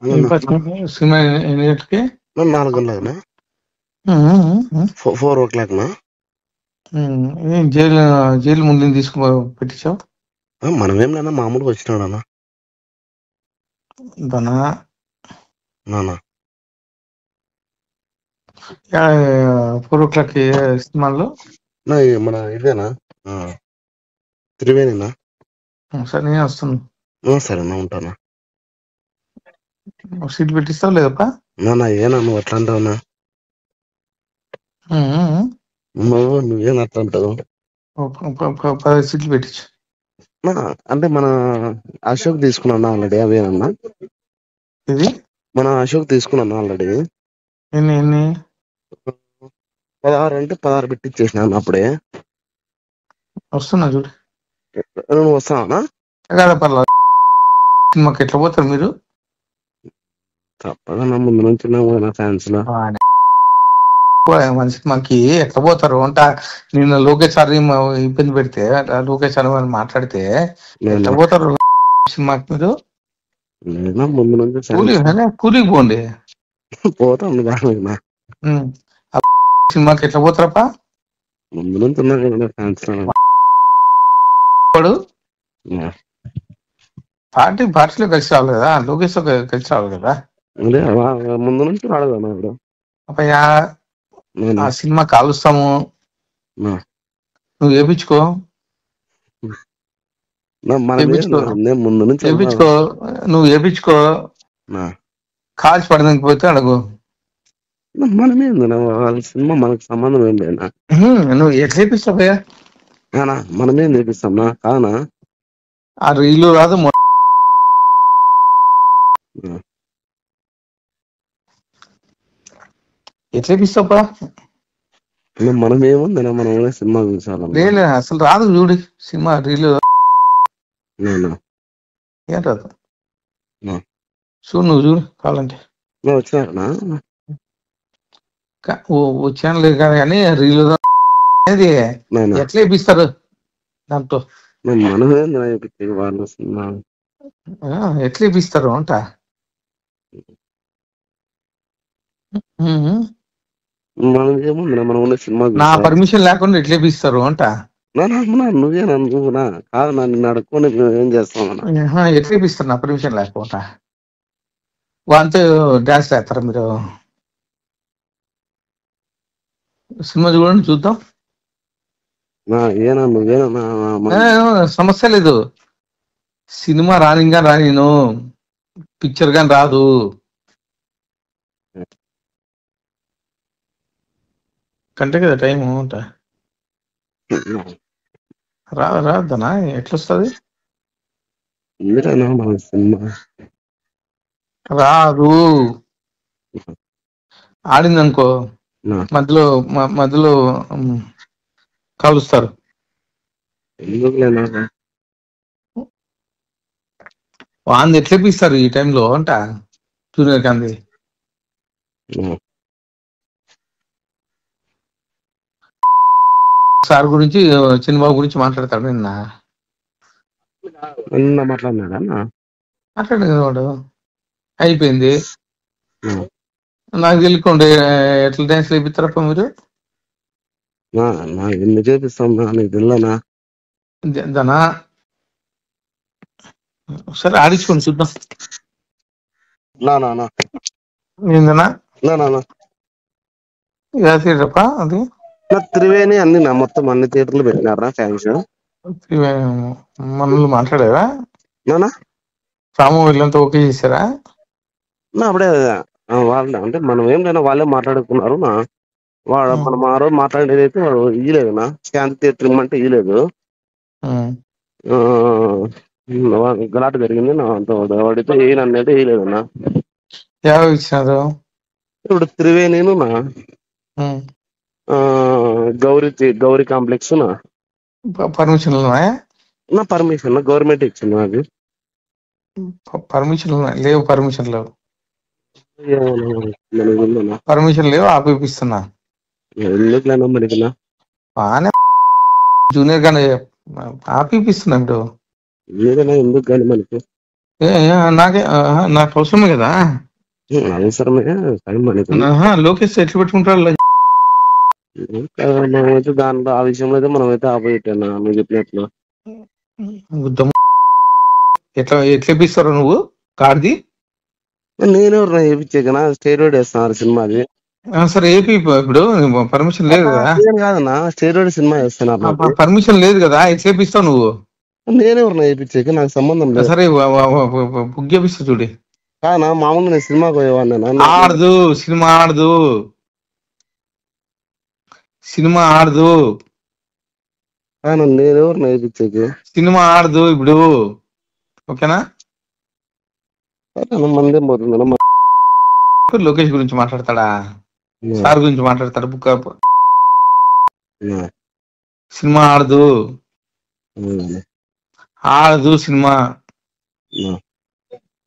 Cinema ఎన్ని గంటలకి? 4 గంటలకునా, 4 o'clockనా. Jail ముందు తీసుకు పెట్టించావు మనమేం లేనా మామూలుగా వచ్చినాడన్నా దానా నానా. 4 o'clock సినిమాలో. మన ఇదేనా త్రివేణినా? సరే నేను వస్తాను. సరేనా, ఉంటానా. సీట్ పెట్టిస్తావు లేదప్పా? నానా ఏనా నువ్వు అట్లా అంటావునా? నువ్వేం అట్లా అంటావు? 10 సీట్లు పెట్టించు. అంటే మన అశోక్ తీసుకున్నా ఆల్రెడీ, అవేనన్నా. ఇది మన అశోక్ తీసుకున్నాను ఆల్రెడీ. ఎన్ని 16 అంటే 16 పెట్టిచ్చేసినాను అప్పుడే. వస్తున్నా చూడు. నువ్వు వస్తావా? కాదా పర్లేదు. సినిమాకి ఎట్లా పోతారు మీరు? తప్పదన్నా, ముందు నుంచి నా ఫ్యాన్స్ లో మన సినిమాకి ఎట్లా పోతారు అంట. నిన్న లోకేష్ సార్ ఇబ్బంది పెడితే, లోకేష్ సార్ మాట్లాడితే ఎట్లా పోతారు సినిమాకి మీరు? ముందు నుంచి కూలికి పోండి. పోతాం సినిమాకి ఎట్లా పోతారప్ప? ముందు నుంచి ఉన్నా కదా ఫ్యాన్స్. పార్టీలో కలిసి రావాలి కదా, లోకేష్ తో కలిసి రావాలి కదా. అదే ముందు నుంచి రాలేదు అన్న. ఇప్పుడు అప్పయ్యా ఆ సినిమా కాలుస్తాము, నువ్వు వేపించుకో. ముందు నుంచి నువ్వు వేపించుకో. కాల్చి పడడానికి పోతే అడుగు. మనమేంది వాళ్ళ సినిమా, మనకు సంబంధం ఏం లేదా? నువ్వు ఎట్లా వేపిస్తావయ్యా? మనమేం చేపిస్తాంనా కానా? ఆ రీలు రాదు. ఎట్లా వేపిస్తావా? మనం ఏముంది, మనం సినిమా చూసాను. లేదు అసలు రాదు చూడు సినిమా రీలు. ఏం రాదు చూడు, నువ్వు చూడు కావాలంటే. వచ్చినా వచ్చాను లేదు కానీ రీలు ఎట్లా వేపిస్తారు దాంతో? మనమేంది వాళ్ళ సినిమా ఎట్లా వేపిస్తారు అంట. మనం ఏముంది, మనం ఉన్న సినిమా నా పర్మిషన్ లేకుండా ఎట్లా వేపిస్తారు అంట. నువ్వేనా నువ్వునా కాదు, నిన్ను అడుక్కొని ఏం చేస్తాం? ఎట్లా వేపిస్తారు నా పర్మిషన్ లేకుండా? వాళ్ళతో డాన్స్ వేస్తారా మీరు? సినిమా చూడండి చూద్దాం. సమస్య లేదు. సినిమా రానిగా రానిను, పిక్చర్ గాని రాదు. కంటే కదా టైం అంట. రాదనా ఎట్లొస్తుంది? రాదు. ఆడిందనుకో మధ్యలో కాలుస్తారు. వాంది ఎట్లా ఇప్పిస్తారు ఈ టైంలో అంట. జూనియర్ గాంధీ సార్ గురించి, చంద్రబాబు గురించి మాట్లాడతాడు. నిన్న మాట్లాడలేదు వాడు. అయిపోయింది. నాకు తెలియకుండా ఎట్లా డాన్స్ వేపిస్తారప్ప మీరు? ఎందుకు చేపిస్తాం దానా సరే ఆడించుకోండి చూద్దాం. ఏందన్నా థియేటర్పా అది? త్రివేణి అన్ని మొత్తం అన్ని థియేటర్లు పెట్టినారా ఫ్యాన్స్? మనల్ని మాట్లాడారా? రాము వీళ్ళంతా ఓకే చేశారా? అప్పుడే వాళ్ళ అంటే మనం ఏం లేనా వాళ్ళే మాట్లాడుకున్నారు. మనం ఆ రోజు మాట్లాడేది అయితే వాడు ఇయ్యలేదు శాంతి థియేటర్ ఇమ్మంటే ఇయ్యలేదు. గలాట జరిగింది వాడితే ఈయనన్నైతే ఇయ్యలేదన్నా. ఎవరు ఇచ్చినారు? ఇప్పుడు త్రివేణిను Gauri complex permission permission government ఇచ్చింది నాకు. పర్మిషన్ లేవు. పర్మిషన్ లేవు ఆపిస్తున్నా. బానే జూనియర్ గానే ఆపిస్తున్నా. ఏదైనా ఎందుకు కానీ మనకి నాకే నాకు అవసరమే కదా. అవసరమే టైం మనకి. లోకేష్ ఎట్లా పెట్టుకుంటారు? మనమైతే దాంట్లో ఆ విషయంలో అయితే మనమైతే ఆపోజిట్ అన్నా నువ్వు చెప్పినట్లు. ఎట్లా ఎట్లా ఇప్పిస్తారో నువ్వు కార్ది? నేనెవరు చేయించాకనా స్టేరోయిడ్ వేస్తున్నారు సినిమాది. సరే ఏపీ ఇప్పుడు పర్మిషన్ లేదు కదా. కాదన్నా స్టేరోయిడ్ సినిమా వేస్తున్నారు, పర్మిషన్ లేదు కదా, ఎట్లా ఇప్పిస్తావు నువ్వు? నేనెవరు వేయించాక నాకు సంబంధం లేదు. సరే బుక్ చేపిస్తా చూడి. కానా మామూలుగా నేను సినిమాకి పోయేవాడిని. ఆడదు సినిమా, ఆడదు సినిమా, ఆడదు నేనెవరు వేయించాక సినిమా, ఆడదు ఇప్పుడు. ఓకేనా? మందేం పోతుంది. లోకేష్ గురించి మాట్లాడతాడా? సార్ గురించి మాట్లాడతాడు. బుక్ సినిమా ఆడదు, ఆడదు సినిమా.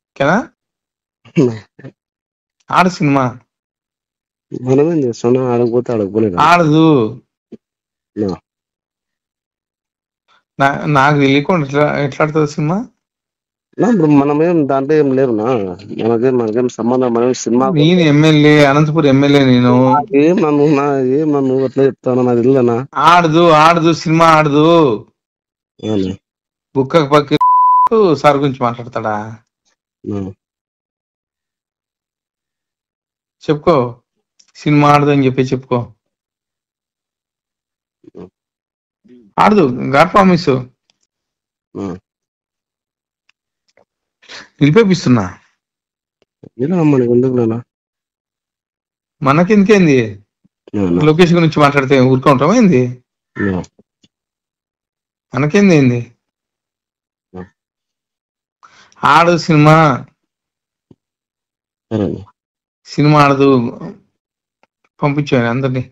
ఓకేనా? ఆడు సినిమా మనమేం చేస్తున్నాం, ఆడకపోతే ఆడకపోలేదు. ఆడదు. నాకు తెలియకుండా ఎట్లా ఆడుతుంది సినిమా? ఇప్పుడు మనమేం దాంట్లో ఏం లేవునా, మనకేం సంబంధం. మనం సినిమా నేను ఎమ్మెల్యే, అనంతపురం ఎమ్మెల్యే. నేను ఏం నన్ను అట్లా చెప్తాను, నాకు తెలియదనా. ఆడదు, ఆడదు సినిమా, ఆడదు. బుక్క పక్క సార్ గురించి మాట్లాడతాడా? చెప్పుకో, సినిమా ఆడదు అని చెప్పి చెప్పుకో. ఆడదు, గాడ్ ప్రామిస్ నిలిపేపిస్తున్నా. మనకెందుకేంది? లోకేష్ గురించి మాట్లాడితే ఊరుకుంటాం ఏంది? మనకేంది ఏంది? ఆడు సినిమా, సినిమా ఆడదు. పంపించాను అందరినీ.